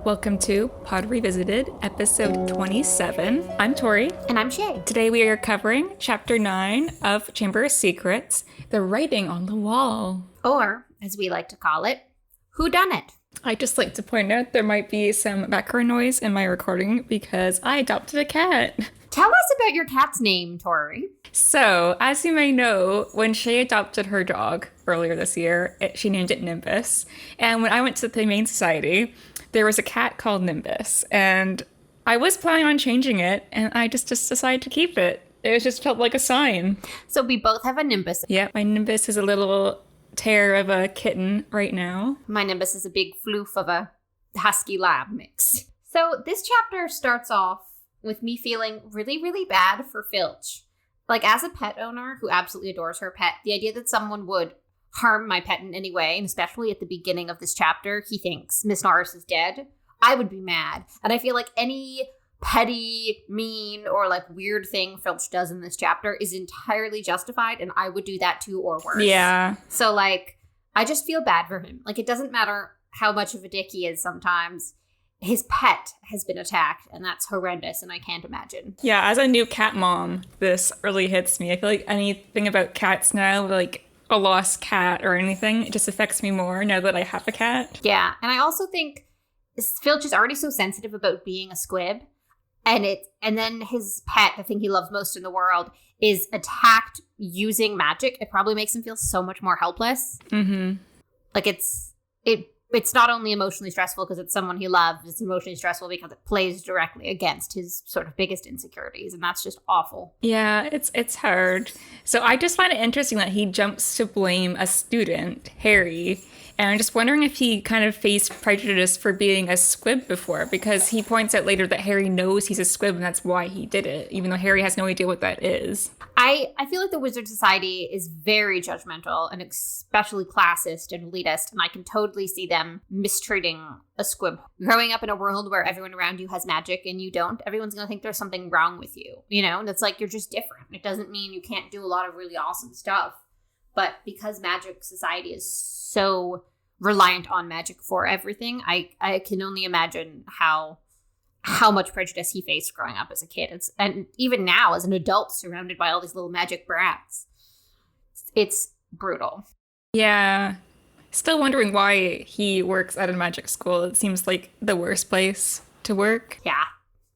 Welcome to Pod Revisited, episode 27. I'm Tori. And I'm Shay. Today we are covering chapter 9 of Chamber of Secrets, The Writing on the Wall. Or, as we like to call it, Whodunnit. I'd just like to point out there might be some background noise in my recording because I adopted a cat. Tell us about your cat's name, Tori. So, as you may know, when Shay adopted her dog earlier this year, she named it Nimbus. And when I went to the Humane Society, there was a cat called Nimbus. And I was planning on changing it, and I just decided to keep it. It just felt like a sign. So we both have a Nimbus. Yeah, my Nimbus is a little tear of a kitten right now. My Nimbus is a big floof of a husky lab mix. So this chapter starts off with me feeling really, really bad for Filch. Like, as a pet owner who absolutely adores her pet, the idea that someone would harm my pet in any way, and especially at the beginning of this chapter, he thinks Miss Norris is dead, I would be mad. And I feel like any petty, mean, or like weird thing Filch does in this chapter is entirely justified, and I would do that too or worse. Yeah. So like, I just feel bad for him. Like, it doesn't matter how much of a dick he is sometimes. His pet has been attacked, and that's horrendous, and I can't imagine. Yeah, as a new cat mom, this really hits me. I feel like anything about cats now, like a lost cat or anything, it just affects me more now that I have a cat. Yeah, and I also think Filch is already so sensitive about being a squib, and then his pet, the thing he loves most in the world, is attacked using magic. It probably makes him feel so much more helpless. Mm-hmm. Like, it's not only emotionally stressful because it's someone he loves, it's emotionally stressful because it plays directly against his sort of biggest insecurities, and that's just awful. Yeah, it's hard. So I just find it interesting that he jumps to blame a student, Harry, and I'm just wondering if he kind of faced prejudice for being a squib before, because he points out later that Harry knows he's a squib and that's why he did it, even though Harry has no idea what that is. I feel like the Wizard Society is very judgmental and especially classist and elitist, and I can totally see them mistreating a squib. Growing up in a world where everyone around you has magic and you don't, everyone's going to think there's something wrong with you, you know? And it's like, you're just different. It doesn't mean you can't do a lot of really awesome stuff. But because Magic Society is so reliant on magic for everything, I can only imagine how much prejudice he faced growing up as a kid. And even now as an adult surrounded by all these little magic brats, it's brutal. Yeah. Still wondering why he works at a magic school. It seems like the worst place to work. Yeah,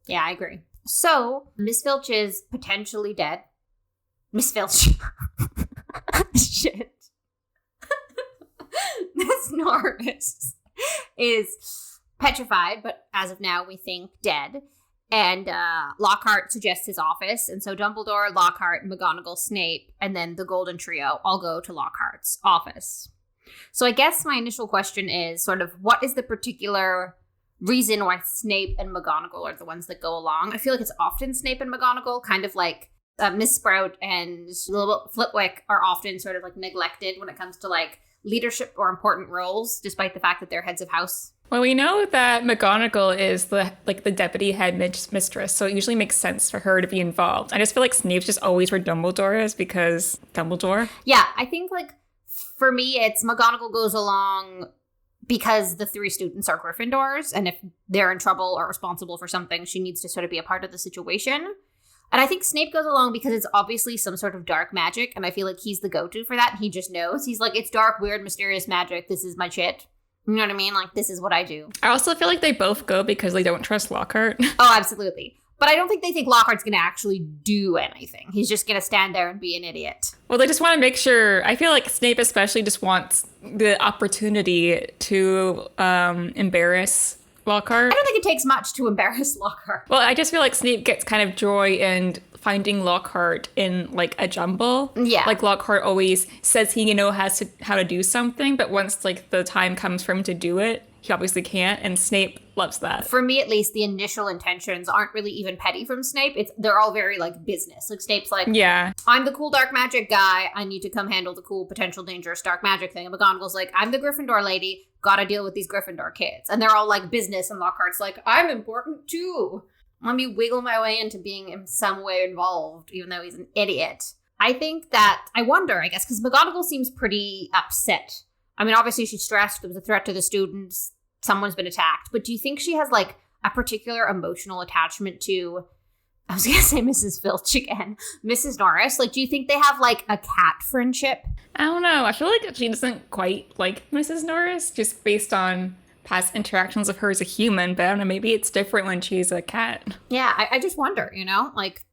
I agree. So, Miss Filch is potentially dead. Miss Filch. Shit. Miss Norris is petrified, but as of now, we think dead. And Lockhart suggests his office. And so Dumbledore, Lockhart, McGonagall, Snape, and then the Golden Trio all go to Lockhart's office. So I guess my initial question is sort of, what is the particular reason why Snape and McGonagall are the ones that go along? I feel like it's often Snape and McGonagall, kind of like Miss Sprout and little Flitwick are often sort of like neglected when it comes to like leadership or important roles, despite the fact that they're heads of house. Well, we know that McGonagall is the deputy head mistress, so it usually makes sense for her to be involved. I just feel like Snape's just always where Dumbledore is because Dumbledore. Yeah, I think like for me, it's McGonagall goes along because the three students are Gryffindors, and if they're in trouble or responsible for something, she needs to sort of be a part of the situation. And I think Snape goes along because it's obviously some sort of dark magic, and I feel like he's the go-to for that, and he just knows. He's like, it's dark, weird, mysterious magic. This is my shit. You know what I mean? Like, this is what I do. I also feel like they both go because they don't trust Lockhart. Oh, absolutely. But I don't think they think Lockhart's going to actually do anything. He's just going to stand there and be an idiot. Well, they just want to make sure. I feel like Snape especially just wants the opportunity to embarrass Lockhart. I don't think it takes much to embarrass Lockhart. Well, I just feel like Snape gets kind of joy in finding Lockhart in like a jumble. Yeah. Like Lockhart always says he how to do something, but once like the time comes for him to do it, he obviously can't, and Snape loves that. For me, at least, the initial intentions aren't really even petty from Snape. They're all very like business. Like Snape's like, yeah, I'm the cool dark magic guy. I need to come handle the cool potential dangerous dark magic thing. And McGonagall's like, I'm the Gryffindor lady. Gotta deal with these Gryffindor kids. And they're all like business, and Lockhart's like, I'm important too. Let me wiggle my way into being in some way involved, even though he's an idiot. I think that, I wonder, I guess, because McGonagall seems pretty upset. I mean, obviously she's stressed. There was a threat to the students. someone's been attacked, but do you think she has like a particular emotional attachment to, I was going to say Mrs. Filch again, Mrs. Norris? Like, do you think they have like a cat friendship? I don't know. I feel like she doesn't quite like Mrs. Norris, just based on past interactions of her as a human. But I don't know, maybe it's different when she's a cat. Yeah, I just wonder, like,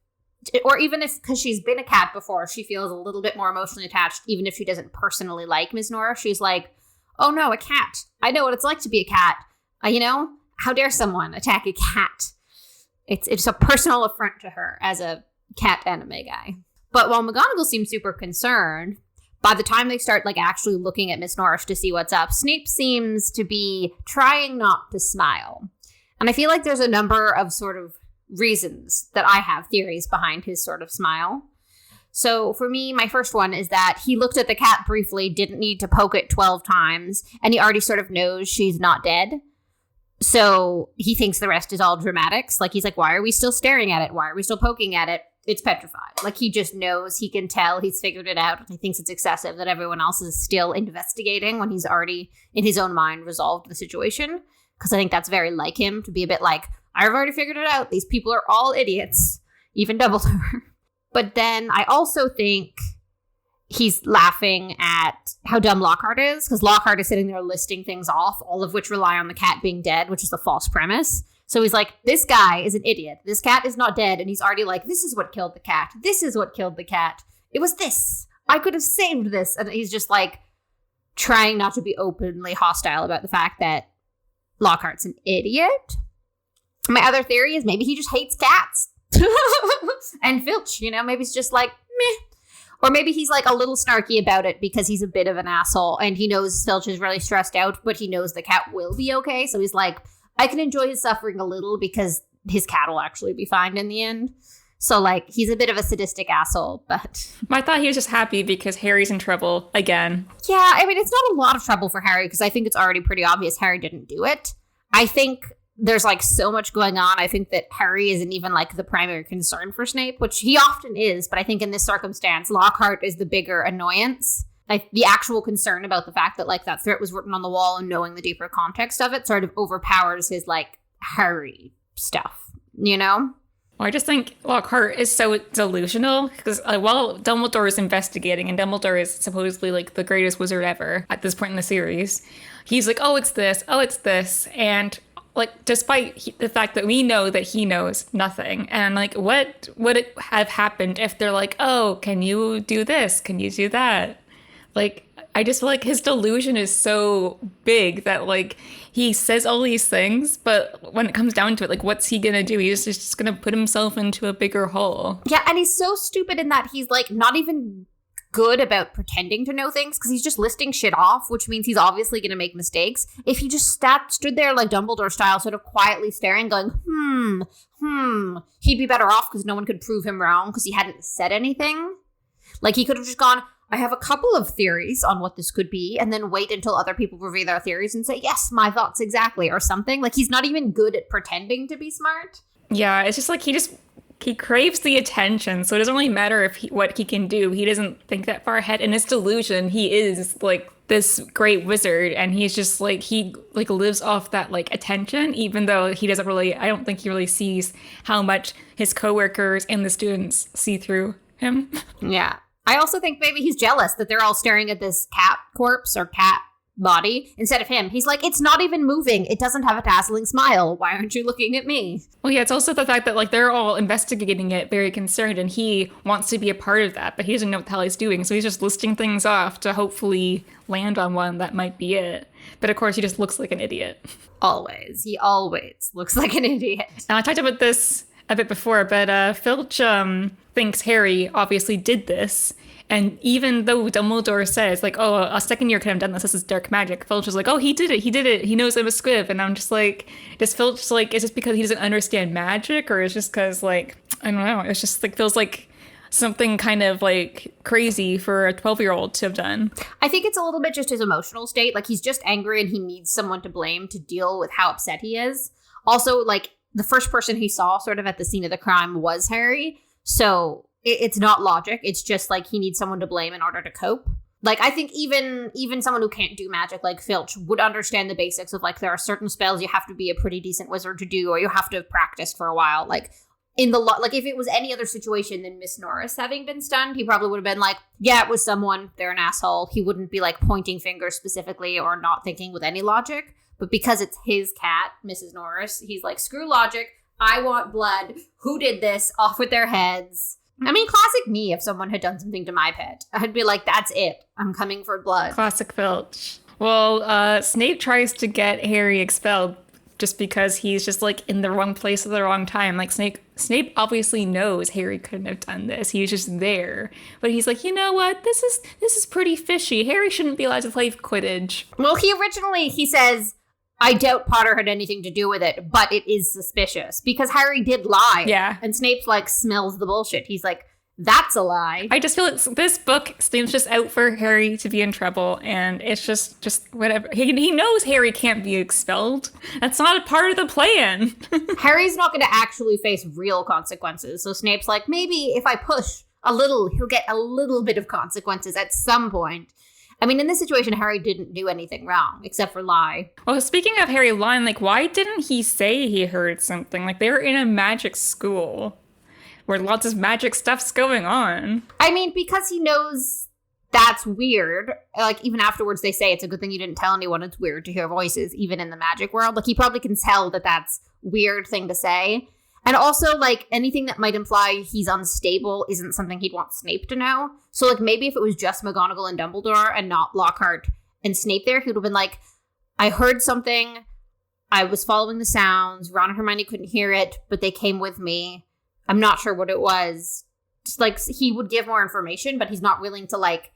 or even if, because she's been a cat before, she feels a little bit more emotionally attached, even if she doesn't personally like Ms. Norris. She's like, oh no, a cat. I know what it's like to be a cat. How dare someone attack a cat? It's a personal affront to her as a cat anime guy. But while McGonagall seems super concerned, by the time they start like actually looking at Miss Norris to see what's up, Snape seems to be trying not to smile. And I feel like there's a number of sort of reasons that I have theories behind his sort of smile. So for me, my first one is that he looked at the cat briefly, didn't need to poke it 12 times, and he already sort of knows she's not dead. So he thinks the rest is all dramatics. Like, he's like, why are we still staring at it? Why are we still poking at it? It's petrified. Like, he just knows, he can tell, he's figured it out. And he thinks it's excessive that everyone else is still investigating when he's already, in his own mind, resolved the situation. Because I think that's very like him, to be a bit like, I've already figured it out. These people are all idiots. Even Dumbledore. But then I also think he's laughing at how dumb Lockhart is, because Lockhart is sitting there listing things off, all of which rely on the cat being dead, which is a false premise. So he's like, this guy is an idiot. This cat is not dead. And he's already like, this is what killed the cat. This is what killed the cat. It was this. I could have saved this. And he's just like trying not to be openly hostile about the fact that Lockhart's an idiot. My other theory is maybe he just hates cats. And Filch, maybe he's just like, meh. Or maybe he's like a little snarky about it because he's a bit of an asshole and he knows Filch is really stressed out, but he knows the cat will be okay. So he's like, I can enjoy his suffering a little because his cat will actually be fine in the end. So like, he's a bit of a sadistic asshole, but... I thought he was just happy because Harry's in trouble again. Yeah, I mean, it's not a lot of trouble for Harry because I think it's already pretty obvious Harry didn't do it. I think there's like so much going on. I think that Harry isn't even like the primary concern for Snape, which he often is. But I think in this circumstance, Lockhart is the bigger annoyance. Like the actual concern about the fact that like that threat was written on the wall and knowing the deeper context of it sort of overpowers his like Harry stuff, Well, I just think Lockhart is so delusional because while Dumbledore is investigating and Dumbledore is supposedly like the greatest wizard ever at this point in the series, he's like, oh, it's this. And like, despite the fact that we know that he knows nothing. And like, what would it have happened if they're like, oh, can you do this? Can you do that? Like, I just feel like his delusion is so big that like he says all these things, but when it comes down to it, like, what's he gonna do? He's just gonna put himself into a bigger hole. Yeah, and he's so stupid in that he's like not even good about pretending to know things because he's just listing shit off, which means he's obviously going to make mistakes. If he just stood there like Dumbledore style, sort of quietly staring, going, he'd be better off because no one could prove him wrong because he hadn't said anything. Like, he could have just gone, I have a couple of theories on what this could be, and then wait until other people reveal their theories and say, yes, my thoughts exactly, or something. Like, he's not even good at pretending to be smart. Yeah, it's just like he craves the attention, so it doesn't really matter what he can do. He doesn't think that far ahead. In his delusion, he is like this great wizard, and he's just like, he like lives off that like attention, even though he doesn't really, I don't think he really sees how much his coworkers and the students see through him. Yeah. I also think maybe he's jealous that they're all staring at this cat corpse or cat body instead of him. He's like, it's not even moving. It doesn't have a dazzling smile. Why aren't you looking at me? Well, yeah, it's also the fact that like they're all investigating it, very concerned, and he wants to be a part of that, but he doesn't know what the hell he's doing. So he's just listing things off to hopefully land on one that might be it. But of course, he just looks like an idiot. Always. He always looks like an idiot. And I talked about this a bit before, but Filch thinks Harry obviously did this. And even though Dumbledore says, like, oh, a second year could have done this, this is dark magic, Filch is like, oh, he did it, he knows I'm a squib. And I'm just like, does Filch, like, is this because he doesn't understand magic, or is it just because, like, I don't know, it's just, like, feels like something kind of, like, crazy for a 12-year-old to have done. I think it's a little bit just his emotional state. Like, he's just angry and he needs someone to blame to deal with how upset he is. Also, like, the first person he saw sort of at the scene of the crime was Harry, so... It's not logic. It's just like he needs someone to blame in order to cope. Like, I think even someone who can't do magic like Filch would understand the basics of, like, there are certain spells you have to be a pretty decent wizard to do, or you have to have practiced for a while. Like, like, if it was any other situation than Miss Norris having been stunned, he probably would have been like, yeah, it was someone, they're an asshole. He wouldn't be, like, pointing fingers specifically or not thinking with any logic. But because it's his cat, Mrs. Norris, he's like, screw logic. I want blood. Who did this? Off with their heads. I mean, classic me if someone had done something to my pet. I'd be like, that's it. I'm coming for blood. Classic Filch. Well, Snape tries to get Harry expelled just because he's just, like, in the wrong place at the wrong time. Like, Snape obviously knows Harry couldn't have done this. He was just there. But he's like, you know what? This is pretty fishy. Harry shouldn't be allowed to play Quidditch. Well, he says, I doubt Potter had anything to do with it, but it is suspicious. Because Harry did lie. Yeah. And Snape, like, smells the bullshit. He's like, that's a lie. I just feel this book, Snape's just out for Harry to be in trouble, and it's just whatever. He knows Harry can't be expelled. That's not a part of the plan. Harry's not going to actually face real consequences. So Snape's like, maybe if I push a little, he'll get a little bit of consequences at some point. I mean, in this situation, Harry didn't do anything wrong, except for lie. Well, speaking of Harry lying, like, why didn't he say he heard something? Like, they were in a magic school where lots of magic stuff's going on. I mean, because he knows that's weird. Like, even afterwards they say it's a good thing you didn't tell anyone it's weird to hear voices, even in the magic world. Like, he probably can tell that that's a weird thing to say. And also, like, anything that might imply he's unstable isn't something he'd want Snape to know. So, like, maybe if it was just McGonagall and Dumbledore and not Lockhart and Snape there, he would have been like, I heard something. I was following the sounds. Ron and Hermione couldn't hear it, but they came with me. I'm not sure what it was. Just, like, he would give more information, but he's not willing to, like,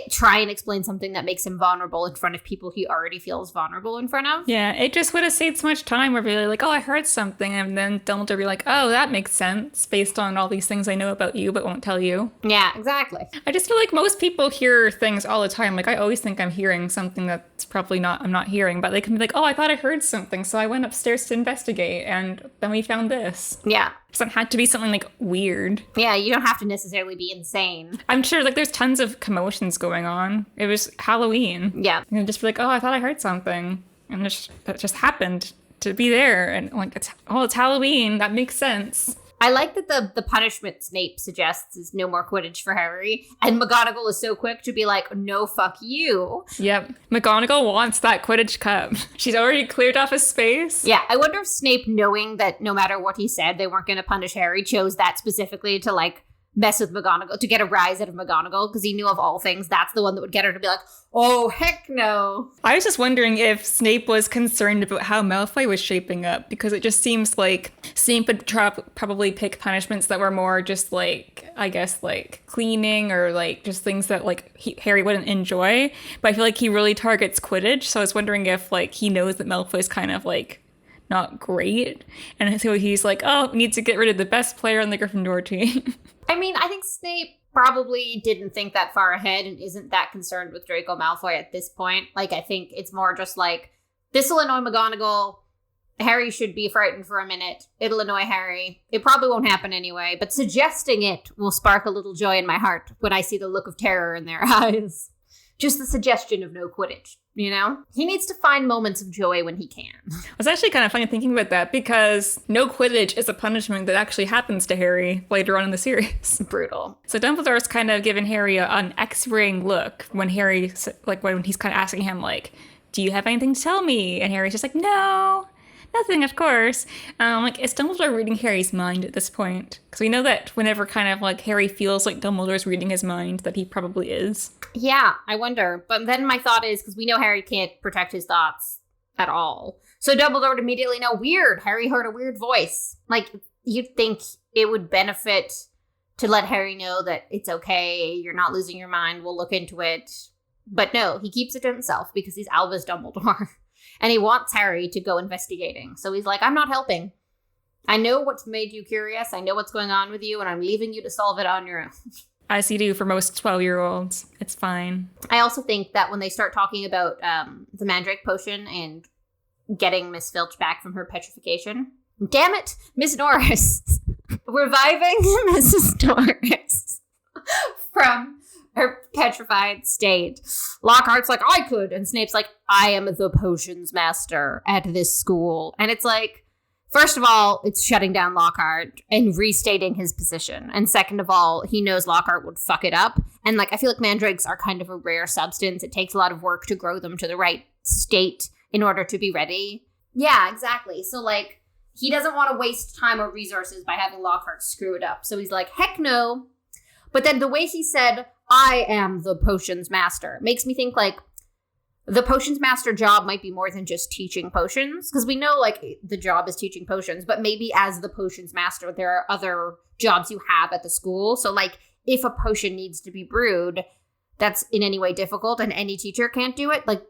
try and explain something that makes him vulnerable in front of people he already feels vulnerable in front of. Yeah, it just would have saved so much time where we're like, oh, I heard something. And then Dumbledore would be like, oh, that makes sense based on all these things I know about you but won't tell you. Yeah, exactly. I just feel like most people hear things all the time. Like, I always think I'm hearing something that's probably I'm not hearing. But they can be like, oh, I thought I heard something, so I went upstairs to investigate. And then we found this. Yeah. So it had to be something, like, weird. Yeah, you don't have to necessarily be insane. I'm sure, like, there's tons of commotions going on. It was Halloween. Yeah. And just be like, oh, I thought I heard something. And that just happened to be there. And, like, it's Halloween. That makes sense. I like that the punishment Snape suggests is no more Quidditch for Harry. And McGonagall is so quick to be like, no, fuck you. Yep. McGonagall wants that Quidditch cup. She's already cleared off a space. Yeah, I wonder if Snape, knowing that no matter what he said, they weren't going to punish Harry, chose that specifically to, like, mess with McGonagall, to get a rise out of McGonagall, because he knew of all things, that's the one that would get her to be like, oh, heck no. I was just wondering if Snape was concerned about how Malfoy was shaping up, because it just seems like Snape would probably pick punishments that were more just, like, I guess, like, cleaning or, like, just things that, like, Harry wouldn't enjoy. But I feel like he really targets Quidditch, so I was wondering if, like, he knows that Malfoy's kind of, like, not great. And so he's like, oh, we need to get rid of the best player on the Gryffindor team. I mean, I think Snape probably didn't think that far ahead and isn't that concerned with Draco Malfoy at this point. Like, I think it's more just like, this will annoy McGonagall. Harry should be frightened for a minute. It'll annoy Harry. It probably won't happen anyway, but suggesting it will spark a little joy in my heart when I see the look of terror in their eyes. Just the suggestion of no Quidditch, you know? He needs to find moments of joy when he can. It's actually kind of funny thinking about that, because no Quidditch is a punishment that actually happens to Harry later on in the series. Brutal. So Dumbledore's kind of given Harry an X-raying look when Harry, like, when he's kind of asking him, like, do you have anything to tell me? And Harry's just like, no. Nothing, of course. Like, is Dumbledore reading Harry's mind at this point? Because we know that whenever kind of, like, Harry feels like Dumbledore's reading his mind, that he probably is. Yeah, I wonder. But then my thought is, because we know Harry can't protect his thoughts at all. So Dumbledore would immediately know, weird, Harry heard a weird voice. Like, you'd think it would benefit to let Harry know that it's okay, you're not losing your mind, we'll look into it. But no, he keeps it to himself because he's Albus Dumbledore. And he wants Harry to go investigating. So he's like, I'm not helping. I know what's made you curious. I know what's going on with you, and I'm leaving you to solve it on your own. As you do for most 12-year-olds. It's fine. I also think that when they start talking about the Mandrake Potion and getting Miss Filch back from her petrification, damn it, Miss Norris. Reviving Mrs. Norris from her petrified state. Lockhart's like, I could. And Snape's like, I am the potions master at this school. And it's like, first of all, it's shutting down Lockhart and restating his position. And second of all, he knows Lockhart would fuck it up. And like, I feel like mandrakes are kind of a rare substance. It takes a lot of work to grow them to the right state in order to be ready. Yeah, exactly. So like, he doesn't want to waste time or resources by having Lockhart screw it up. So he's like, heck no. But then the way he said, I am the potions master, makes me think like, the potions master job might be more than just teaching potions, because we know like the job is teaching potions, but maybe as the potions master, there are other jobs you have at the school. So like if a potion needs to be brewed that's in any way difficult and any teacher can't do it, like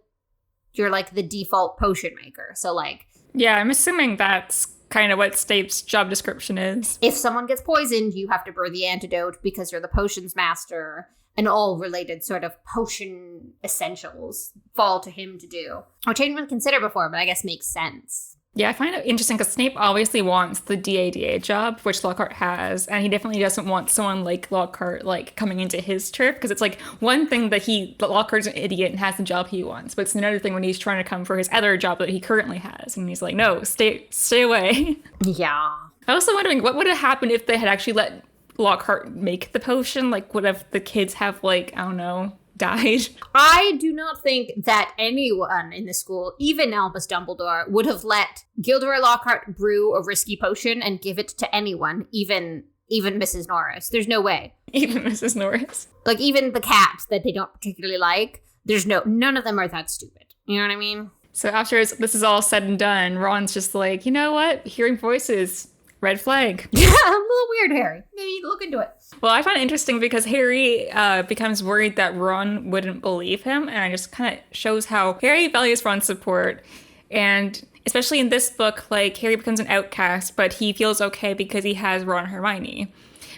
you're like the default potion maker. So like, yeah, I'm assuming that's kind of what Snape's job description is. If someone gets poisoned, you have to brew the antidote because you're the potions master. And all related sort of potion essentials fall to him to do. Which I didn't even consider before, but I guess makes sense. Yeah, I find it interesting because Snape obviously wants the DADA job, which Lockhart has, and he definitely doesn't want someone like Lockhart like coming into his turf, because it's like one thing that Lockhart's an idiot and has the job he wants, but it's another thing when he's trying to come for his other job that he currently has, and he's like, no, stay away. Yeah. I was also wondering what would have happened if they had actually let Lockhart make the potion. Like, what if the kids have, like, I don't know, died? I do not think that anyone in the school, even Albus Dumbledore, would have let Gilderoy Lockhart brew a risky potion and give it to anyone, even Mrs. Norris. There's no way. Even Mrs. Norris. Like, even the cat that they don't particularly like, none of them are that stupid. You know what I mean? So after this is all said and done, Ron's just like, you know what? Hearing voices. Red flag. Yeah, a little weird, Harry. Maybe look into it. Well, I find it interesting because Harry becomes worried that Ron wouldn't believe him. And it just kind of shows how Harry values Ron's support. And especially in this book, like, Harry becomes an outcast, but he feels okay because he has Ron and Hermione.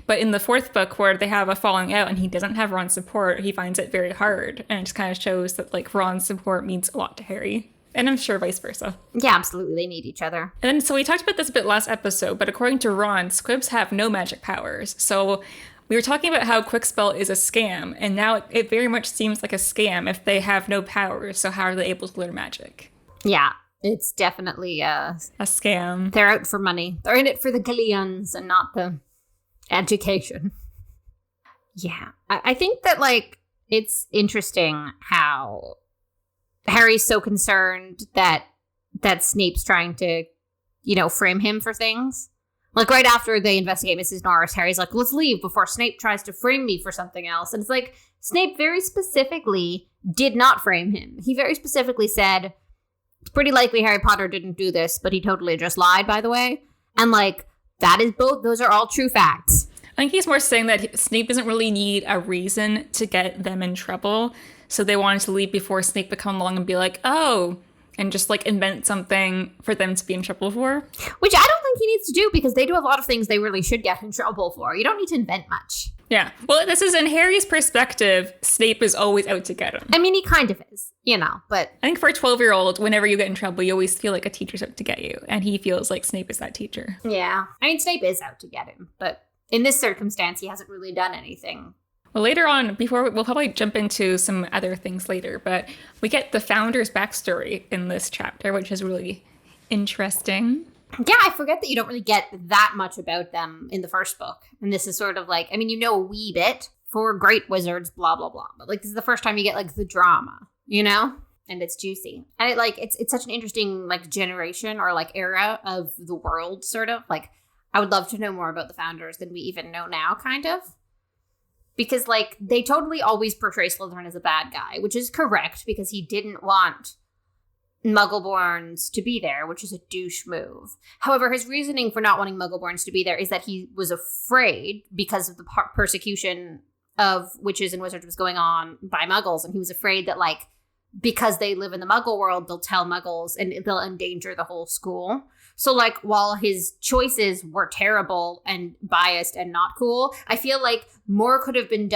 But in the fourth book, where they have a falling out and he doesn't have Ron's support, he finds it very hard. And it just kind of shows that, like, Ron's support means a lot to Harry. And I'm sure vice versa. Yeah, absolutely. They need each other. And then, so we talked about this a bit last episode, but according to Ron, squibs have no magic powers. So we were talking about how Quickspell is a scam, and now it very much seems like a scam if they have no powers. So how are they able to learn magic? Yeah, it's definitely a scam. They're out for money. They're in it for the galleons and not the education. Yeah. I think that, like, it's interesting how Harry's so concerned that Snape's trying to, frame him for things. Like, right after they investigate Mrs. Norris, Harry's like, let's leave before Snape tries to frame me for something else. And it's like, Snape very specifically did not frame him. He very specifically said, it's pretty likely Harry Potter didn't do this, but he totally just lied, by the way. And, like, those are all true facts. I think he's more saying that Snape doesn't really need a reason to get them in trouble. So they wanted to leave before Snape would come along and be like, oh, and just like invent something for them to be in trouble for. Which I don't think he needs to do, because they do a lot of things they really should get in trouble for. You don't need to invent much. Yeah. Well, this is in Harry's perspective, Snape is always out to get him. I mean, he kind of is, but I think for a 12-year-old, whenever you get in trouble, you always feel like a teacher's out to get you. And he feels like Snape is that teacher. Yeah. I mean, Snape is out to get him, but in this circumstance, he hasn't really done anything. Well, later on, we'll probably jump into some other things later, but we get the founder's backstory in this chapter, which is really interesting. Yeah, I forget that you don't really get that much about them in the first book. And this is sort of like, I mean, you know a wee bit for great wizards, blah, blah, blah. But like, this is the first time you get like the drama, And it's juicy. And it's such an interesting like generation or like era of the world, sort of. Like, I would love to know more about the founders than we even know now, kind of. Because, like, they totally always portray Slytherin as a bad guy, which is correct, because he didn't want Muggleborns to be there, which is a douche move. However, his reasoning for not wanting Muggleborns to be there is that he was afraid, because of the persecution of witches and wizards was going on by Muggles, and he was afraid that, like, because they live in the Muggle world, they'll tell Muggles and they'll endanger the whole school. So, like, while his choices were terrible and biased and not cool, I feel like more could have been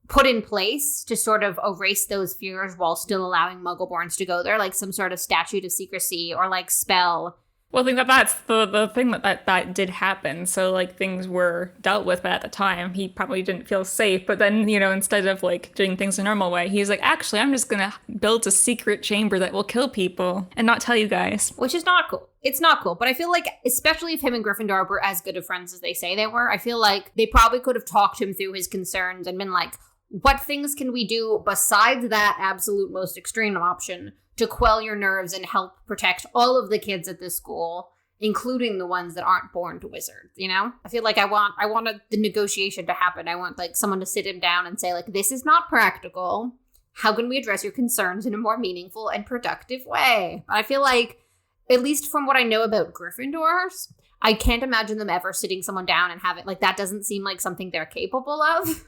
put in place to sort of erase those fears while still allowing Muggleborns to go there, like some sort of statute of secrecy or, like, spell. Well, I think that's the thing that did happen. So, like, things were dealt with, but at the time, he probably didn't feel safe. But then, instead of, like, doing things the normal way, he's like, actually, I'm just gonna build a secret chamber that will kill people and not tell you guys. Which is not cool. It's not cool. But I feel like, especially if him and Gryffindor were as good of friends as they say they were, I feel like they probably could have talked him through his concerns and been like, what things can we do besides that absolute most extreme option to quell your nerves and help protect all of the kids at this school, including the ones that aren't born to wizards, I feel like I want the negotiation to happen. I want, like, someone to sit him down and say, like, this is not practical. How can we address your concerns in a more meaningful and productive way? But I feel like, at least from what I know about Gryffindors, I can't imagine them ever sitting someone down and have it. Like, that doesn't seem like something they're capable of.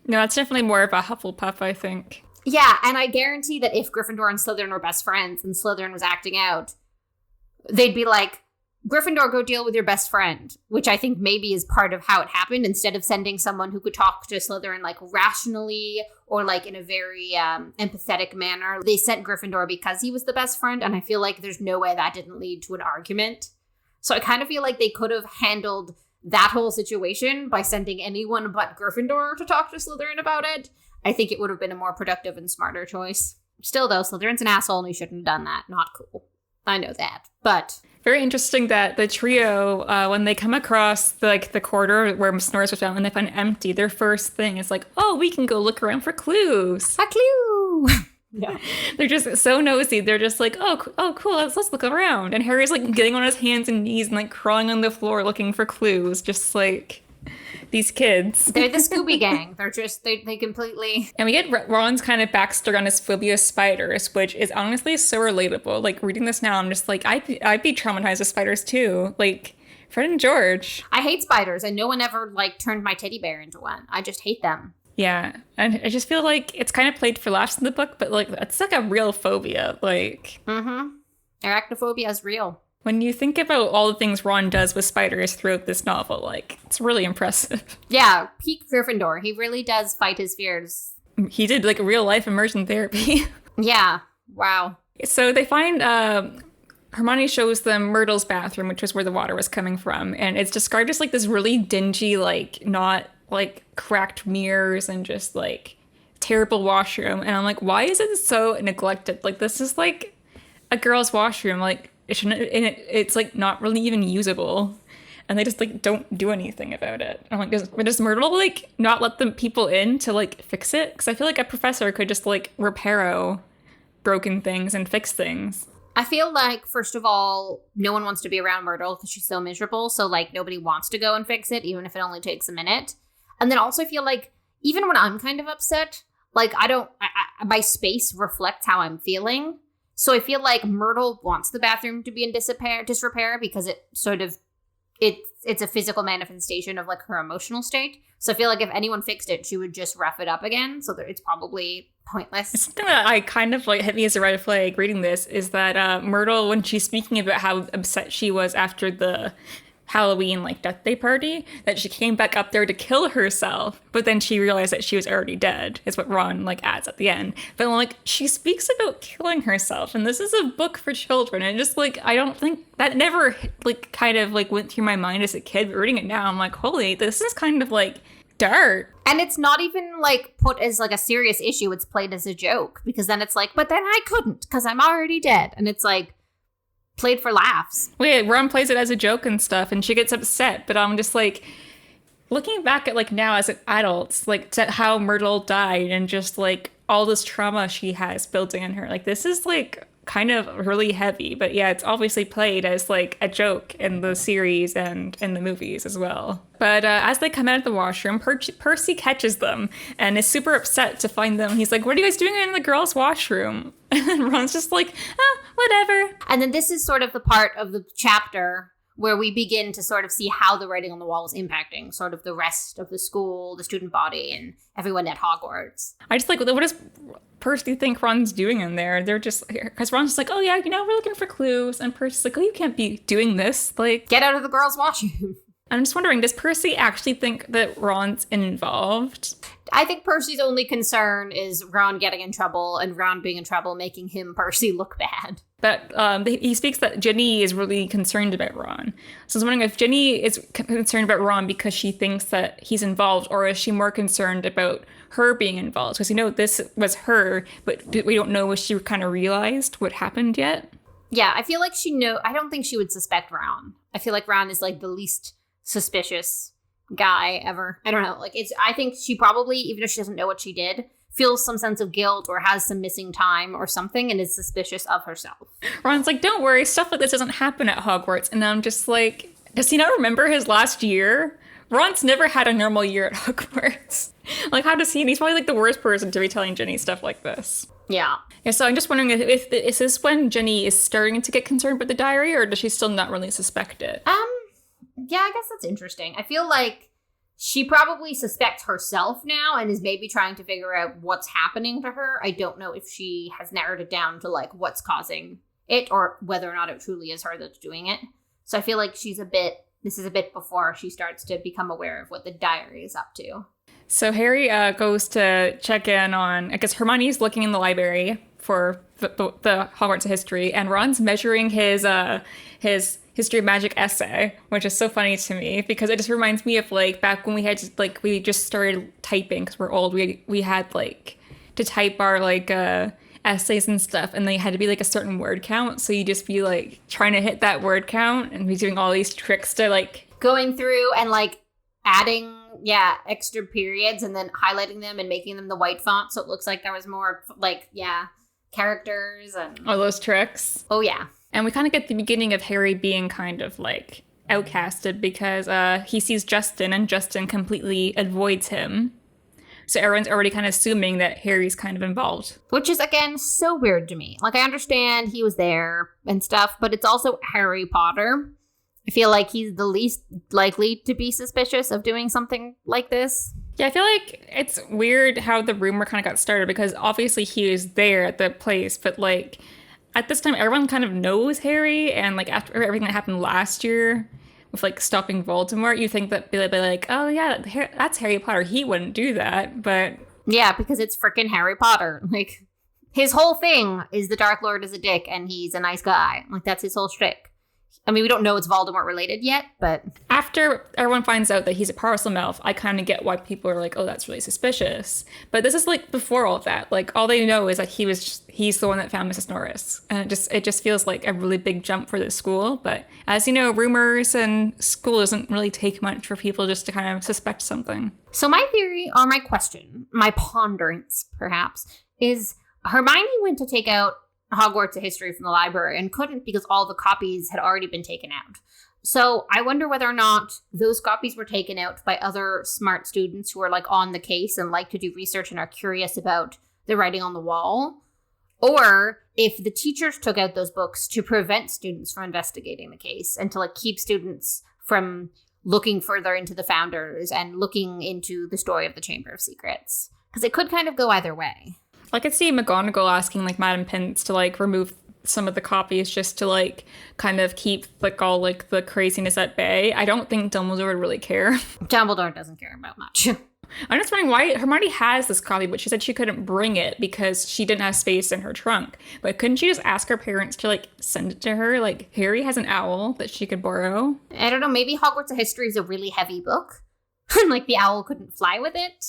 No, that's definitely more of a Hufflepuff, I think. Yeah, and I guarantee that if Gryffindor and Slytherin were best friends and Slytherin was acting out, they'd be like, Gryffindor, go deal with your best friend, which I think maybe is part of how it happened. Instead of sending someone who could talk to Slytherin, like, rationally or, like, in a very empathetic manner, they sent Gryffindor because he was the best friend, and I feel like there's no way that didn't lead to an argument. So I kind of feel like they could have handled that whole situation by sending anyone but Gryffindor to talk to Slytherin about it. I think it would have been a more productive and smarter choice. Still, though, Slytherin's an asshole and he shouldn't have done that. Not cool. I know that. But very interesting that the trio, when they come across the corridor where Mrs Norris was found and they find it empty, their first thing is like, oh, we can go look around for clues. A clue! Yeah. They're just so nosy. They're just like, oh, cool, let's look around. And Harry's, like, getting on his hands and knees and, like, crawling on the floor looking for clues, just like these kids. They're the Scooby Gang. They're just, they completely... And we get Ron's kind of backstory on his phobia of spiders, which is honestly so relatable. Like, reading this now, I'm just like, I'd be traumatized with spiders too. Like, Fred and George. I hate spiders, and no one ever, like, turned my teddy bear into one. I just hate them. Yeah, and I just feel like it's kind of played for laughs in the book, but, like, it's like a real phobia, like... Mm-hmm. Arachnophobia is real. When you think about all the things Ron does with spiders throughout this novel, like, it's really impressive. Yeah, peak Gryffindor. He really does fight his fears. He did, like, real-life immersion therapy. Yeah, wow. So they find... Hermione shows them Myrtle's bathroom, which was where the water was coming from, and it's described as, like, this really dingy, like, not... like cracked mirrors and just like terrible washroom. And I'm like, why is it so neglected? Like, this is like a girl's washroom. Like, it shouldn't, and it's like not really even usable. And they just like don't do anything about it. I'm like, does Myrtle like not let the people in to like fix it? Because I feel like a professor could just like repair broken things and fix things. I feel like, first of all, no one wants to be around Myrtle because she's so miserable. So like nobody wants to go and fix it, even if it only takes a minute. And then also I feel like even when I'm kind of upset, like my space reflects how I'm feeling. So I feel like Myrtle wants the bathroom to be in disrepair because it sort of, it's a physical manifestation of like her emotional state. So I feel like if anyone fixed it, she would just rough it up again. So that it's probably pointless. Something that I kind of like hit me as a red flag reading this is that Myrtle, when she's speaking about how upset she was after the Halloween like death day party, that she came back up there to kill herself, but then she realized that she was already dead, is what Ron like adds at the end. But like, she speaks about killing herself, and this is a book for children, and just like, I don't think that never like kind of like went through my mind as a kid. But reading it now, I'm like, holy, this is kind of like dark. And it's not even like put as like a serious issue. It's played as a joke, because then it's like, but then I couldn't because I'm already dead. And it's like played for laughs. Wait, Ron plays it as a joke and stuff, and she gets upset, but I'm just like, looking back at like now as an adult, like to how Myrtle died and just like all this trauma she has building in her, like this is like kind of really heavy. But yeah, it's obviously played as like a joke in the series and in the movies as well. But as they come out of the washroom, Percy catches them and is super upset to find them. He's like, what are you guys doing in the girls' washroom? And Ron's just like, whatever. And then this is sort of the part of the chapter where we begin to sort of see how the writing on the wall is impacting sort of the rest of the school, the student body, and everyone at Hogwarts. I just like, what does Percy think Ron's doing in there? They're just, because Ron's just like, oh yeah, we're looking for clues. And Percy's like, oh, you can't be doing this. Like, get out of the girls' washroom. I'm just wondering, does Percy actually think that Ron's involved? I think Percy's only concern is Ron getting in trouble and Ron being in trouble, making him, Percy, look bad. But he speaks that Ginny is really concerned about Ron. So I was wondering if Ginny is concerned about Ron because she thinks that he's involved, or is she more concerned about her being involved? Because, this was her, but we don't know if she kind of realized what happened yet. Yeah, I feel like I don't think she would suspect Ron. I feel like Ron is like the least suspicious guy ever. I don't know. I think she probably, even if she doesn't know what she did, feels some sense of guilt or has some missing time or something and is suspicious of herself. Ron's like, don't worry, stuff like this doesn't happen at Hogwarts. And I'm just like, does he not remember his last year? Ron's never had a normal year at Hogwarts. How does he? And he's probably the worst person to be telling Ginny stuff like this. Yeah. So I'm just wondering if is this when Ginny is starting to get concerned with the diary, or does she still not really suspect it? Yeah, I guess that's interesting. I feel like she probably suspects herself now and is maybe trying to figure out what's happening to her. I don't know if she has narrowed it down to what's causing it or whether or not it truly is her that's doing it. So I feel like this is a bit before she starts to become aware of what the diary is up to. So Harry goes to check in on, I guess Hermione's looking in the library for the Hogwarts history, and Ron's measuring his history of magic essay, which is so funny to me because it just reminds me of back when we had we just started typing because we're old. We had to type our essays and stuff, and they had to be a certain word count. So you just be trying to hit that word count and be doing all these tricks to going through and adding extra periods and then highlighting them and making them the white font so it looks like there was more characters and all those tricks. Oh yeah. And we kind of get the beginning of Harry being kind of outcasted because he sees Justin and Justin completely avoids him. So everyone's already kind of assuming that Harry's kind of involved. Which is, again, so weird to me. I understand he was there and stuff, but it's also Harry Potter. I feel like he's the least likely to be suspicious of doing something like this. Yeah, I feel like it's weird how the rumor kind of got started because obviously he was there at the place, but at this time everyone kind of knows Harry, and after everything that happened last year with stopping Voldemort, you think that they'd be like, oh yeah, that's Harry Potter, he wouldn't do that, but yeah, because it's freaking Harry Potter. His whole thing is the Dark Lord is a dick and he's a nice guy. That's his whole shtick. I mean, we don't know it's Voldemort related yet, but after everyone finds out that he's a Parselmouth, I kind of get why people are like, oh, that's really suspicious. But this is before all of that. All they know is that he's the one that found Mrs Norris. And it just feels like a really big jump for the school. But as you know, rumors and school doesn't really take much for people just to kind of suspect something. So my theory, or my question, my ponderance perhaps, is Hermione went to take out Hogwarts history from the library and couldn't because all the copies had already been taken out. So I wonder whether or not those copies were taken out by other smart students who are on the case and like to do research and are curious about the writing on the wall, or if the teachers took out those books to prevent students from investigating the case and to keep students from looking further into the founders and looking into the story of the Chamber of Secrets. Because it could kind of go either way. I could see McGonagall asking Madame Pince to remove some of the copies just to kind of keep all the craziness at bay. I don't think Dumbledore would really care. Dumbledore doesn't care about much. I'm just wondering why Hermione has this copy, but she said she couldn't bring it because she didn't have space in her trunk. But couldn't she just ask her parents to send it to her? Harry has an owl that she could borrow. I don't know, maybe Hogwarts History is a really heavy book. The owl couldn't fly with it.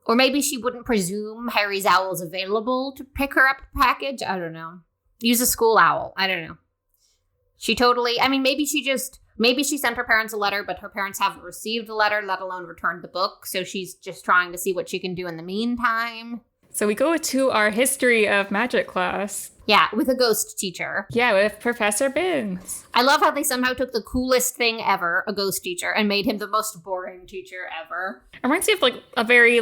Or maybe she wouldn't presume Harry's owl's available to pick her up the package. I don't know. Use a school owl. I don't know. She totally, maybe she sent her parents a letter, but her parents haven't received a letter, let alone returned the book. So she's just trying to see what she can do in the meantime. So we go to our history of magic class. Yeah, with a ghost teacher. Yeah, with Professor Binns. I love how they somehow took the coolest thing ever, a ghost teacher, and made him the most boring teacher ever. It reminds me of a very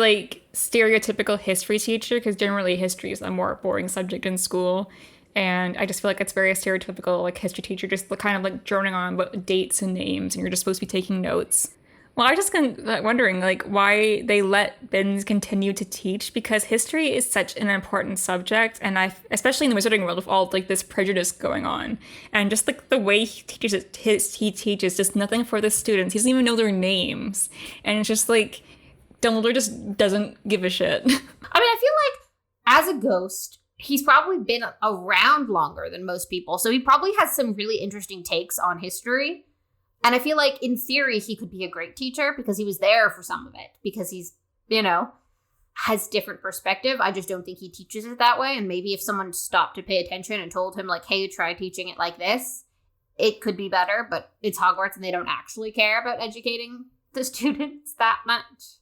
stereotypical history teacher, because generally history is a more boring subject in school. And I just feel like it's very stereotypical, history teacher, just kind of droning on about dates and names, and you're just supposed to be taking notes. Well, I just been wondering, like, why they let Binns continue to teach, because history is such an important subject, and especially in the wizarding world, with all like this prejudice going on, and just like the way he teaches it, he teaches just nothing for the students. He doesn't even know their names, and it's just like Dumbledore just doesn't give a shit. I mean, I feel like as a ghost, he's probably been around longer than most people, so he probably has some really interesting takes on history. And I feel like, in theory, he could be a great teacher because he was there for some of it. Because he's, has different perspective. I just don't think he teaches it that way. And maybe if someone stopped to pay attention and told him, like, hey, try teaching it like this, it could be better. But it's Hogwarts and they don't actually care about educating the students that much.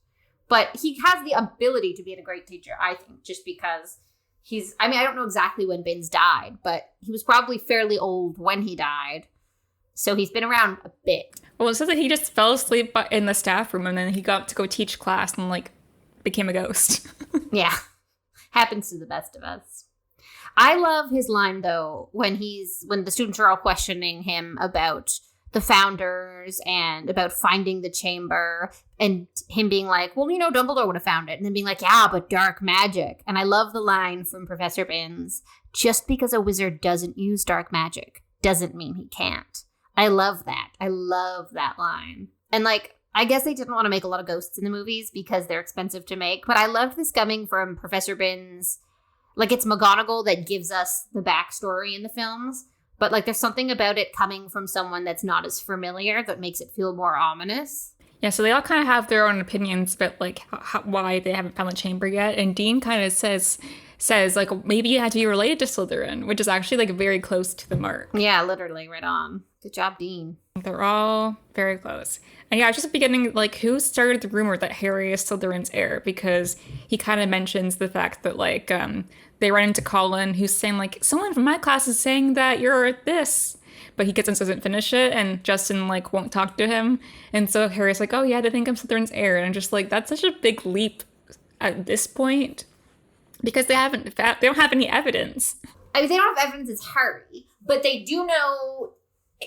But he has the ability to be a great teacher, I think, just because I don't know exactly when Binns died, but he was probably fairly old when he died. So he's been around a bit. Well, it says that he just fell asleep in the staff room and then he got to go teach class and, like, became a ghost. Yeah. Happens to the best of us. I love his line, though, when the students are all questioning him about the founders and about finding the chamber, and him being like, well, Dumbledore would have found it. And then being like, yeah, but dark magic. And I love the line from Professor Binns, just because a wizard doesn't use dark magic doesn't mean he can't. I love that. I love that line. And, like, I guess they didn't want to make a lot of ghosts in the movies because they're expensive to make. But I loved this coming from Professor Binns. Like, it's McGonagall that gives us the backstory in the films. But, like, there's something about it coming from someone that's not as familiar that makes it feel more ominous. Yeah, so they all kind of have their own opinions about, like, why they haven't found the chamber yet. And Dean kind of says, like, maybe you had to be related to Slytherin, which is actually, like, very close to the mark. Yeah, literally, right on. Good job, Dean. They're all very close. And yeah, just beginning, like, who started the rumor that Harry is Slytherin's heir? Because he kind of mentions the fact that, like, they run into Colin, who's saying, like, someone from my class is saying that you're this. But he doesn't finish it, and Justin, like, won't talk to him. And so Harry's like, oh, yeah, they think I'm Slytherin's heir. And I'm just like, that's such a big leap at this point. Because they don't have any evidence. I mean, they don't have evidence it's Harry, but they do know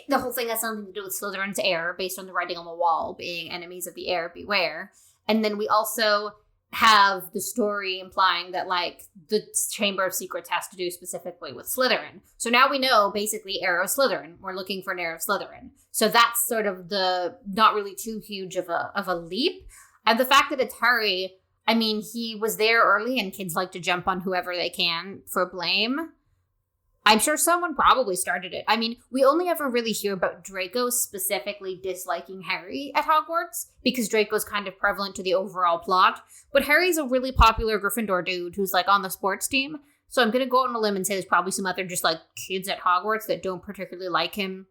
the whole thing has something to do with Slytherin's heir, based on the writing on the wall being enemies of the heir, beware. And then we also have the story implying that, like, the Chamber of Secrets has to do specifically with Slytherin. So now we know, basically, heir of Slytherin. We're looking for an heir of Slytherin. So that's sort of the not really too huge of a leap. And the fact that it's Harry, I mean, he was there early, and kids like to jump on whoever they can for blame. I'm sure someone probably started it. I mean, we only ever really hear about Draco specifically disliking Harry at Hogwarts, because Draco's kind of prevalent to the overall plot. But Harry's a really popular Gryffindor dude who's, like, on the sports team. So I'm going to go out on a limb and say there's probably some other just, like, kids at Hogwarts that don't particularly like him,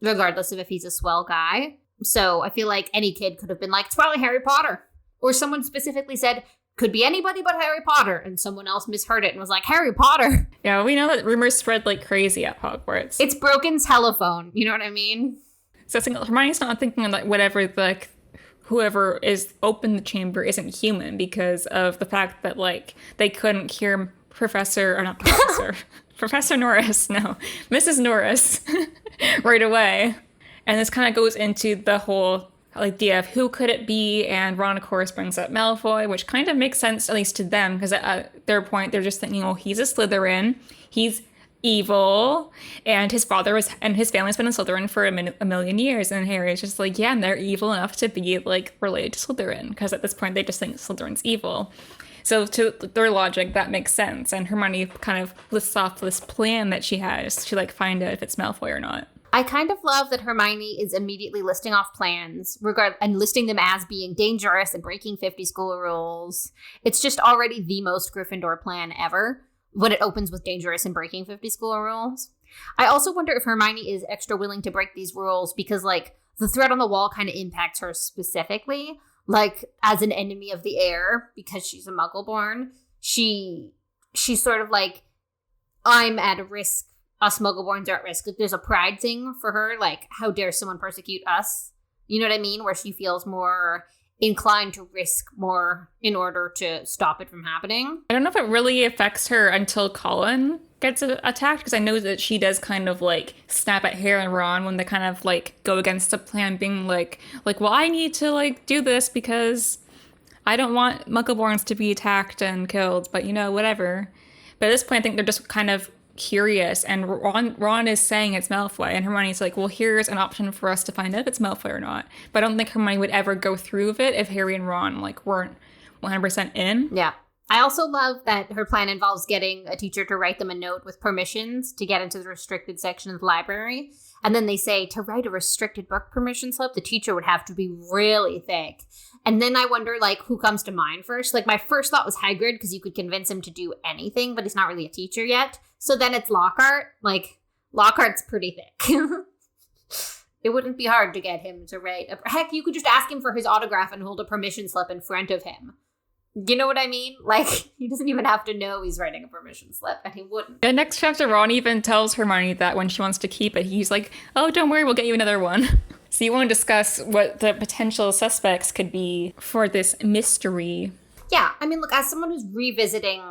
regardless of if he's a swell guy. So I feel like any kid could have been like, it's probably Harry Potter. Or someone specifically said, could be anybody but Harry Potter, and someone else misheard it and was like, Harry Potter. Yeah, we know that rumors spread like crazy at Hogwarts. It's broken telephone, you know what I mean? So Hermione's not thinking like whatever, like, whoever is opened the chamber isn't human, because of the fact that, like, they couldn't cure Professor Norris, no, Mrs. Norris right away. And this kind of goes into the whole idea of who could it be, and Ron, of course, brings up Malfoy, which kind of makes sense, at least to them, because at their point, they're just thinking, oh, he's a Slytherin, he's evil, and his father was, and his family's been in Slytherin for a million years, and Harry's just like, yeah, and they're evil enough to be, like, related to Slytherin, because at this point, they just think Slytherin's evil. So to their logic, that makes sense, and Hermione kind of lists off this plan that she has to, like, find out if it's Malfoy or not. I kind of love that Hermione is immediately listing off plans and listing them as being dangerous and breaking 50 school rules. It's just already the most Gryffindor plan ever when it opens with dangerous and breaking 50 school rules. I also wonder if Hermione is extra willing to break these rules because, like, the threat on the wall kind of impacts her specifically. Like, as an enemy of the heir, because she's a Muggle-born, she's sort of like, I'm at a risk. Us Muggleborns are at risk. Like, there's a pride thing for her, like, how dare someone persecute us? You know what I mean? Where she feels more inclined to risk more in order to stop it from happening. I don't know if it really affects her until Colin gets attacked, because I know that she does kind of like snap at Harry and Ron when they kind of like go against the plan, being like, well, I need to like do this because I don't want Muggleborns to be attacked and killed, but whatever. But at this point, I think they're just kind of curious, and Ron is saying it's Malfoy, and Hermione's like, well, here's an option for us to find out if it's Malfoy or not. But I don't think Hermione would ever go through with it if Harry and Ron like weren't 100% in. Yeah. I also love that her plan involves getting a teacher to write them a note with permissions to get into the restricted section of the library. And then they say to write a restricted book permission slip, the teacher would have to be really thick. And then I wonder, like, who comes to mind first? Like, my first thought was Hagrid, because you could convince him to do anything, but he's not really a teacher yet. So then it's Lockhart. Like, Lockhart's pretty thick. It wouldn't be hard to get him to write. Heck, you could just ask him for his autograph and hold a permission slip in front of him. You know what I mean? Like, he doesn't even have to know he's writing a permission slip, and he wouldn't. The next chapter, Ron even tells Hermione that when she wants to keep it, he's like, oh, don't worry, we'll get you another one. So you want to discuss what the potential suspects could be for this mystery. Yeah, I mean, look, as someone who's revisiting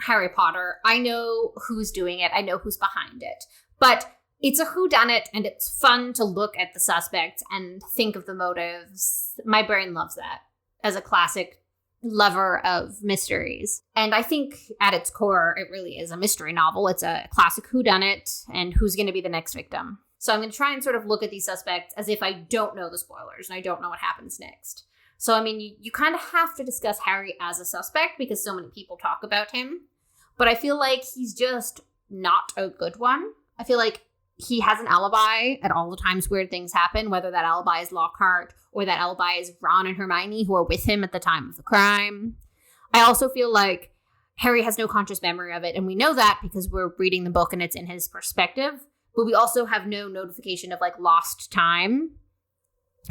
Harry Potter, I know who's doing it, I know who's behind it. But it's a whodunit, and it's fun to look at the suspects and think of the motives. My brain loves that as a classic lover of mysteries. And I think at its core, it really is a mystery novel. It's a classic whodunit, and who's going to be the next victim. So I'm going to try and sort of look at these suspects as if I don't know the spoilers and I don't know what happens next. So, I mean, you kind of have to discuss Harry as a suspect because so many people talk about him. But I feel like he's just not a good one. I feel like he has an alibi at all the times weird things happen, whether that alibi is Lockhart or that alibi is Ron and Hermione who are with him at the time of the crime. I also feel like Harry has no conscious memory of it, and we know that because we're reading the book and it's in his perspective, but we also have no notification of like lost time.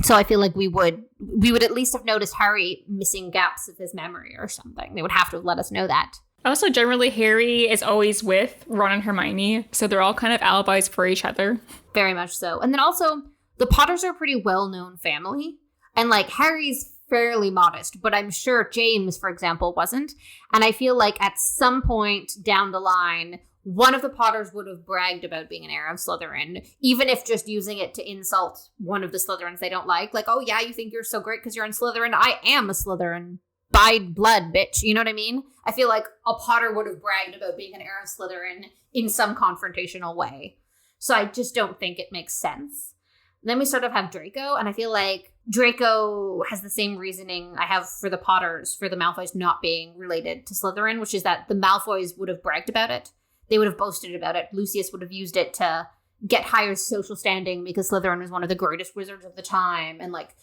So I feel like we would at least have noticed Harry missing gaps of his memory or something. They would have to have let us know that. Also, generally, Harry is always with Ron and Hermione, so they're all kind of alibis for each other. Very much so. And then also, the Potters are a pretty well-known family. And, like, Harry's fairly modest, but I'm sure James, for example, wasn't. And I feel like at some point down the line, one of the Potters would have bragged about being an heir of Slytherin, even if just using it to insult one of the Slytherins they don't like. Like, oh, yeah, you think you're so great because you're in Slytherin? I am a Slytherin. By blood, bitch. You know what I mean? I feel like a Potter would have bragged about being an heir of Slytherin in some confrontational way. So I just don't think it makes sense. And then we sort of have Draco, and I feel like Draco has the same reasoning I have for the Potters, for the Malfoys not being related to Slytherin, which is that the Malfoys would have bragged about it. They would have boasted about it. Lucius would have used it to get higher social standing because Slytherin was one of the greatest wizards of the time. And, like,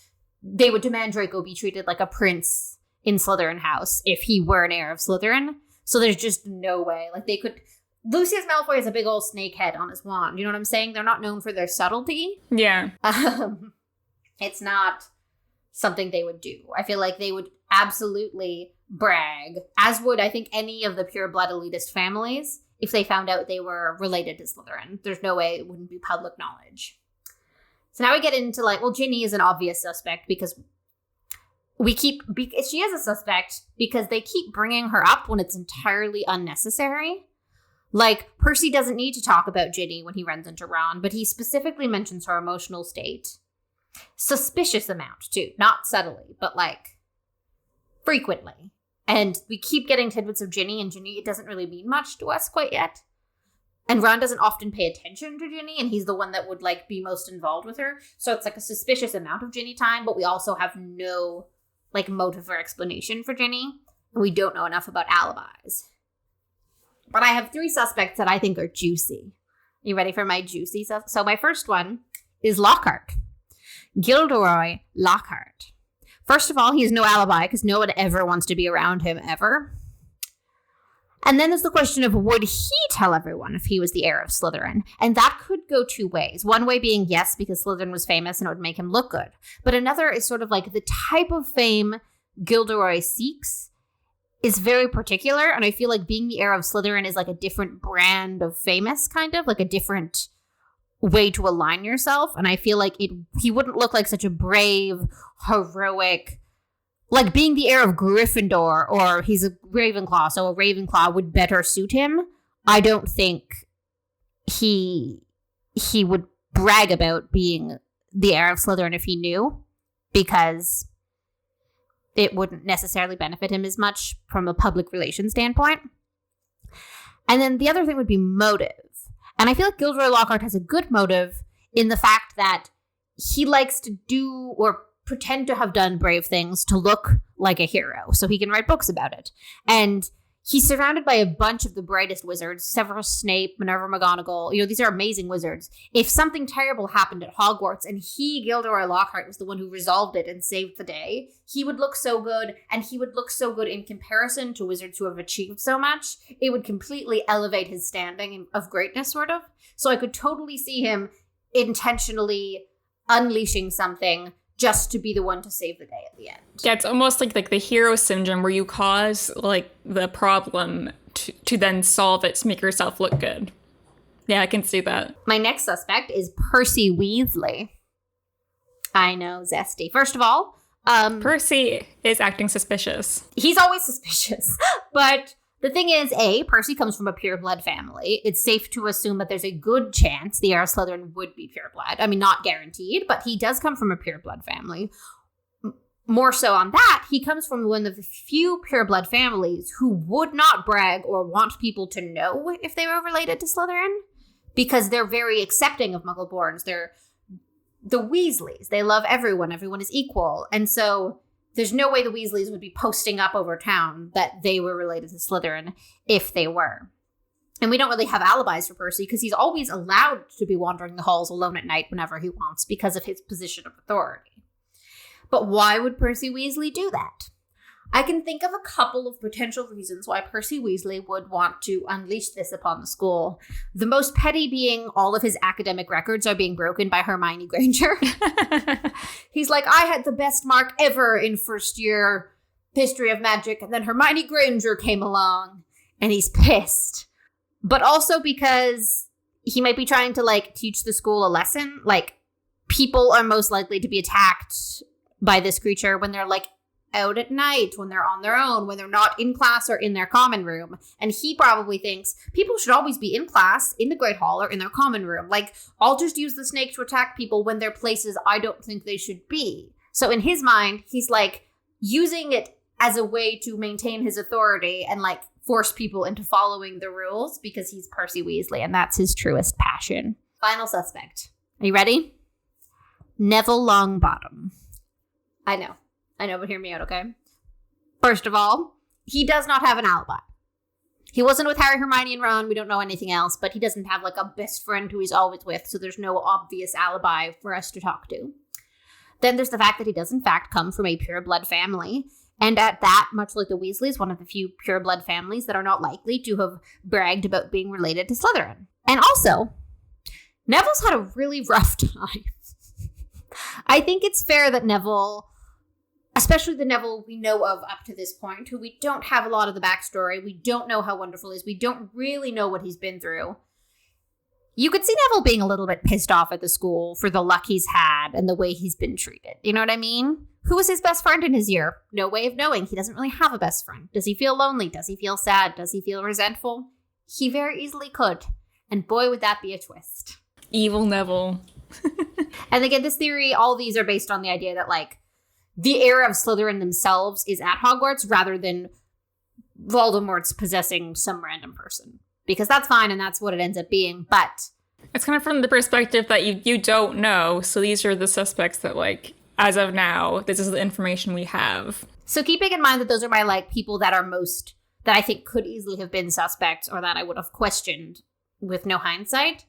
they would demand Draco be treated like a prince in Slytherin house if he were an heir of Slytherin. So there's just no way. Like, they could... Lucius Malfoy has a big old snake head on his wand. You know what I'm saying? They're not known for their subtlety. Yeah. It's not something they would do. I feel like they would absolutely brag, as would, I think, any of the pure-blood elitist families, if they found out they were related to Slytherin. There's no way it wouldn't be public knowledge. So now we get into, like, well, Ginny is an obvious suspect because... she is a suspect because they keep bringing her up when it's entirely unnecessary. Like, Percy doesn't need to talk about Ginny when he runs into Ron, but he specifically mentions her emotional state. Suspicious amount, too. Not subtly, but, like, frequently. And we keep getting tidbits of Ginny, and Ginny, it doesn't really mean much to us quite yet. And Ron doesn't often pay attention to Ginny, and he's the one that would, like, be most involved with her. So it's, like, a suspicious amount of Ginny time, but we also have no... like, motive or explanation for Ginny. And we don't know enough about alibis. But I have 3 suspects that I think are juicy. You ready for my juicy stuff? So my first one is Lockhart. Gilderoy Lockhart. First of all, he has no alibi because no one ever wants to be around him ever. And then there's the question of, would he tell everyone if he was the heir of Slytherin? And that could go 2 ways. One way being yes, because Slytherin was famous and it would make him look good. But another is sort of like the type of fame Gilderoy seeks is very particular. And I feel like being the heir of Slytherin is like a different brand of famous, kind of like a different way to align yourself. And I feel like he wouldn't look like such a brave, heroic... like being the heir of Gryffindor, or he's a Ravenclaw, so a Ravenclaw would better suit him. I don't think he would brag about being the heir of Slytherin if he knew, because it wouldn't necessarily benefit him as much from a public relations standpoint. And then the other thing would be motive. And I feel like Gilderoy Lockhart has a good motive in the fact that he likes to do or pretend to have done brave things to look like a hero, so he can write books about it. And he's surrounded by a bunch of the brightest wizards, Severus Snape, Minerva McGonagall. These are amazing wizards. If something terrible happened at Hogwarts and Gilderoy Lockhart, was the one who resolved it and saved the day, he would look so good, and he would look so good in comparison to wizards who have achieved so much. It would completely elevate his standing of greatness, sort of. So I could totally see him intentionally unleashing something just to be the one to save the day at the end. Yeah, it's almost like the hero syndrome, where you cause the problem to then solve it to make yourself look good. Yeah, I can see that. My next suspect is Percy Weasley. I know, zesty. First of all, Percy is acting suspicious. He's always suspicious. But the thing is, Percy comes from a pureblood family. It's safe to assume that there's a good chance the heir of Slytherin would be pureblood. I mean, not guaranteed, but he does come from a pureblood family. More so on that, he comes from one of the few pureblood families who would not brag or want people to know if they were related to Slytherin, because they're very accepting of Muggleborns. They're the Weasleys. They love everyone. Everyone is equal. And so there's no way the Weasleys would be posting up over town that they were related to Slytherin if they were. And we don't really have alibis for Percy, because he's always allowed to be wandering the halls alone at night whenever he wants because of his position of authority. But why would Percy Weasley do that? I can think of a couple of potential reasons why Percy Weasley would want to unleash this upon the school. The most petty being all of his academic records are being broken by Hermione Granger. He's like, I had the best mark ever in first year history of magic, and then Hermione Granger came along, and he's pissed. But also because he might be trying to teach the school a lesson. People are most likely to be attacked by this creature when they're out at night, when they're on their own, when they're not in class or in their common room. And he probably thinks people should always be in class, in the Great Hall, or in their common room. I'll just use the snake to attack people when they're places I don't think they should be. So in his mind, he's using it as a way to maintain his authority and force people into following the rules, because he's Percy Weasley and that's his truest passion. Final suspect. Are you ready? Neville Longbottom. I know, but hear me out, okay? First of all, he does not have an alibi. He wasn't with Harry, Hermione, and Ron. We don't know anything else, but he doesn't have a best friend who he's always with, so there's no obvious alibi for us to talk to. Then there's the fact that he does in fact come from a pureblood family, and at that, much like the Weasleys, one of the few pureblood families that are not likely to have bragged about being related to Slytherin. And also, Neville's had a really rough time. I think it's fair that Neville, especially the Neville we know of up to this point, who we don't have a lot of the backstory, we don't know how wonderful he is, we don't really know what he's been through. You could see Neville being a little bit pissed off at the school for the luck he's had and the way he's been treated. You know what I mean? Who was his best friend in his year? No way of knowing. He doesn't really have a best friend. Does he feel lonely? Does he feel sad? Does he feel resentful? He very easily could. And boy, would that be a twist. Evil Neville. And again, this theory, all these are based on the idea that the heir of Slytherin themselves is at Hogwarts rather than Voldemort's possessing some random person. Because that's fine and that's what it ends up being, but it's kind of from the perspective that you don't know, so these are the suspects that as of now, this is the information we have. So keeping in mind that those are my people that are most, that I think could easily have been suspects or that I would have questioned with no hindsight,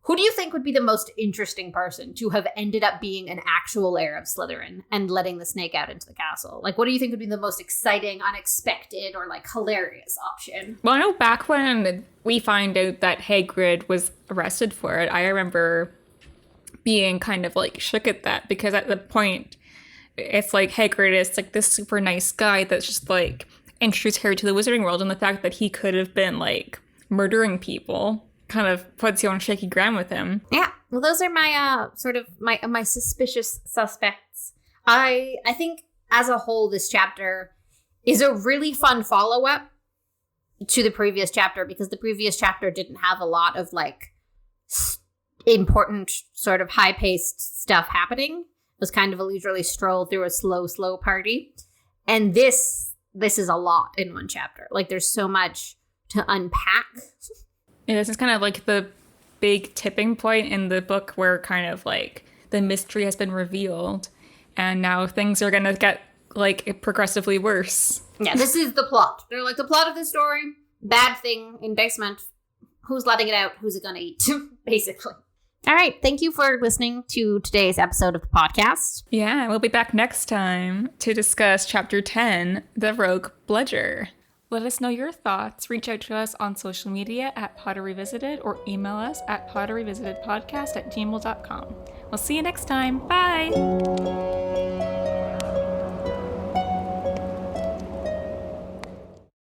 who do you think would be the most interesting person to have ended up being an actual heir of Slytherin and letting the snake out into the castle? What do you think would be the most exciting, unexpected, or hilarious option? Well, I know back when we find out that Hagrid was arrested for it, I remember being kind of shook at that, because at the point, it's Hagrid is this super nice guy that's just introduced Harry to the wizarding world, and the fact that he could have been murdering people kind of puts you on shaky ground with him. Yeah. Well, those are my my suspicious suspects. I think as a whole, this chapter is a really fun follow-up. to the previous chapter, because the previous chapter didn't have a lot of like important sort of high-paced stuff happening. It was kind of a leisurely stroll through a slow party. And this is a lot in one chapter. Like, there's so much to unpack. Yeah, this is kind of like the big tipping point in the book where kind of like the mystery has been revealed and now things are going to get like progressively worse. Yeah, this is the plot. They're like, the plot of the story, bad thing in basement. Who's letting it out? Who's it going to eat? Basically. All right. Thank you for listening to today's episode of the podcast. Yeah, we'll be back next time to discuss Chapter 10, The Rogue Bludger. Let us know your thoughts. Reach out to us on social media at Potter Revisited or email us at potterrevisitedpodcast@gmail.com. We'll see you next time. Bye!